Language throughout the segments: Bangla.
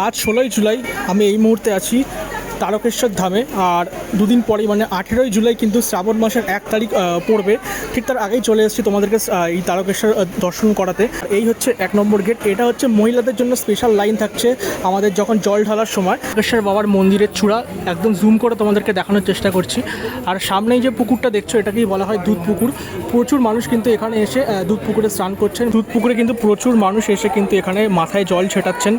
আজ 16ই জুলাই আমি এই মুহূর্তে আছি তারকেশ্বর ধামে। আর দুদিন পরেই মানে 18ই জুলাই কিন্তু শ্রাবণ মাসের 1 তারিখ পড়বে। ঠিক তার আগেই চলে এসেছি তোমাদেরকে এই তারকেশ্বর দর্শন করাতে। এই হচ্ছে 1 নম্বর গেট। এটা হচ্ছে মহিলাদের জন্য স্পেশাল লাইন থাকছে আমাদের যখন জল ঢালার সময়। তারকেশ্বর বাবার মন্দিরের চূড়া একদম জুম করে তোমাদেরকে দেখানোর চেষ্টা করছি। আর সামনেই যে পুকুরটা দেখছো এটাকেই বলা হয় দুধ পুকুর। প্রচুর মানুষ কিন্তু এখানে এসে দুধ পুকুরে স্নান করছেন। দুধ পুকুরে কিন্তু প্রচুর মানুষ এসে কিন্তু এখানে মাথায় জল ছেটাচ্ছেন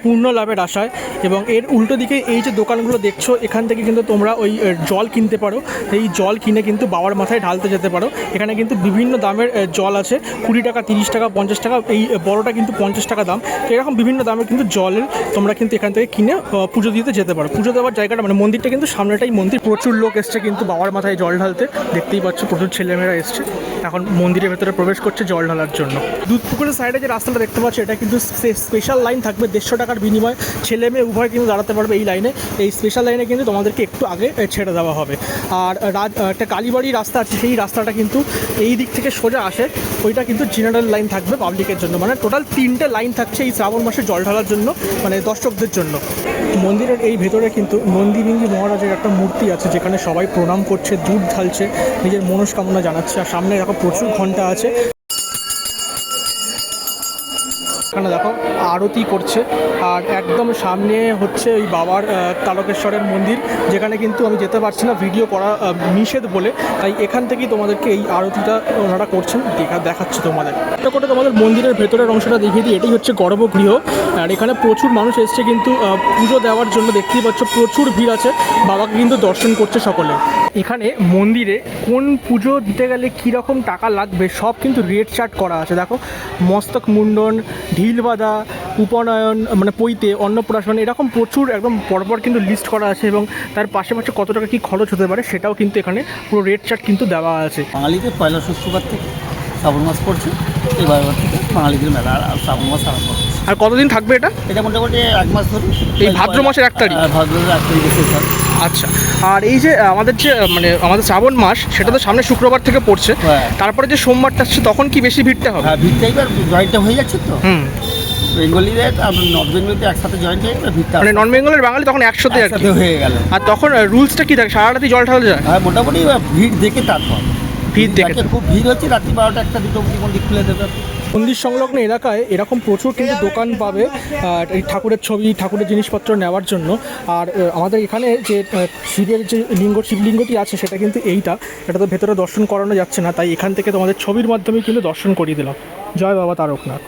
পূর্ণ লাভের আশায়। এবং এর উল্টো দিকে এই যে দোকানগুলো দেখছো এখান থেকে কিন্তু তোমরা ওই জল কিনতে পারো। এই জল কিনে কিন্তু বাবার মাথায় ঢালতে যেতে পারো। এখানে কিন্তু বিভিন্ন দামের জল আছে, 20 টাকা, 30 টাকা, 50 টাকা, এই বড়টা কিন্তু 50 টাকা দাম। তো এরকম বিভিন্ন দামের কিন্তু জলের তোমরা কিন্তু এখান থেকে কিনে পুজো দিতে যেতে পারো। পুজো দেওয়ার জায়গাটা মানে মন্দিরটা কিন্তু সামনেটাই মন্দির। প্রচুর লোক এসছে কিন্তু বাবার মাথায় জল ঢালতে, দেখতেই পাচ্ছ প্রচুর ছেলেমেয়েরা এসছে এখন মন্দিরের ভেতরে প্রবেশ করছে জল ঢালার জন্য। দুধ পুকুরের সাইডে যে রাস্তাটা দেখতে পাচ্ছ এটা কিন্তু স্পেশাল লাইন থাকবে, 150 টাকার বিনিময়ে ছেলে মেয়ে উভয় কিন্তু দাঁড়াতে পারবে এই লাইনে। এই স্পেশাল লাইনে কিন্তু তোমাদেরকে একটু আগে ছেড়ে দেওয়া হবে। আর একটা কালীবাড়ি রাস্তা আছে, সেই রাস্তাটা কিন্তু এই দিক থেকে সোজা আসে, ওইটা কিন্তু জেনারেল লাইন থাকবে পাবলিকের জন্য। মানে টোটাল 3টে লাইন থাকছে এই শ্রাবণ মাসে জল ঢালার জন্য, মানে দর্শকদের জন্য। মন্দিরের এই ভেতরে কিন্তু নন্দীবিঙ্গি মহারাজের একটা মূর্তি আছে যেখানে সবাই প্রণাম করছে, দুধ ঢালছে, নিজের মনস্কামনা জানাচ্ছে। আর সামনে দেখো প্রচুর ঘন্টা আছে, এখানে দেখো আরতি করছে। আর একদম সামনে হচ্ছে ওই বাবার তারকেশ্বরের মন্দির, যেখানে কিন্তু আমি যেতে পারছি না, ভিডিও করা নিষেধ বলে, তাই এখান থেকেই তোমাদেরকে এই আরতিটা ওনারা করছেন দেখাচ্ছে তোমাদের। এটা করে তোমাদের মন্দিরের ভেতরের অংশটা দেখিয়ে দিই। এটাই হচ্ছে গর্ভগৃহ। আর এখানে প্রচুর মানুষ এসছে কিন্তু পুজো দেওয়ার জন্য। দেখতেই পাচ্ছ প্রচুর ভিড় আছে, বাবাকে কিন্তু দর্শন করছে সকলে। এখানে মন্দিরে কোন পুজো দিতে গেলে কীরকম টাকা লাগবে সব কিন্তু রেট চার্ট করা আছে। দেখো মস্তক মুন্ডন, ঢিল বাঁধা, উপনয়ন মানে পৈতে, অন্নপ্রাশন, এরকম প্রচুর একদম পরপর কিন্তু লিস্ট করা আছে। এবং তার পাশে কত টাকা কী খরচ হতে পারে সেটাও কিন্তু এখানে পুরো রেট চার্ট কিন্তু দেওয়া আছে। বাঙালিদের পয়লা শুক্রবার থেকে শ্রাবণ মাস পড়ছে, এবার থেকে বাঙালিদের মেলা আর শ্রাবণ মাস আরম্ভ হচ্ছে। আর কতদিন থাকবে এটা? এটা মোটামুটি 1 মাস ধরে, এই ভাদ্র মাসের 1 তারিখ। ভাদ্র 1 তারিখে শেষ হয়। আচ্ছা, আর এই যে আমাদের যে মানে আমাদের শ্রাবণ মাস সেটা তো সামনে শুক্রবার থেকে পড়ছে, তারপরে যে সোমবারটা আসছে তখন কি বেশি ভিড়টা হবে? হ্যাঁ, ভিড়টা এবার জয়েন্টটা হয়ে যাচ্ছে তো। বেঙ্গলিদের আর নর্থ বেঙ্গলিতে একসাথে জয়েন্ট হয়ে ভিড়টা, মানে নন বেঙ্গলের বাঙালি তখন একসাথে হয়ে গেল। আর তখন রুলসটা কি থাকে? সারা রাতি জল ঢালা যায়? হ্যাঁ, মোটামুটি ভিড় দেখে তারপর ভিড় দেখে খুব ভিড় হচ্ছে রাত্রি 12টা 1টা 2টো অবধি মন্দির খুলে দেবে। মন্দির সংলগ্ন এলাকায় এরকম প্রচুর কিন্তু দোকান পাবে এই ঠাকুরের ছবি, ঠাকুরের জিনিসপত্র নেওয়ার জন্য। আর আমাদের এখানে যে শিবের যে শিবলিঙ্গটি আছে সেটা কিন্তু এটা তো ভেতরে দর্শন করানো যাচ্ছে না, তাই এখান থেকে তোমাদের ছবির মাধ্যমে কিন্তু দর্শন করিয়ে দিলাম। জয় বাবা তারকনাথ।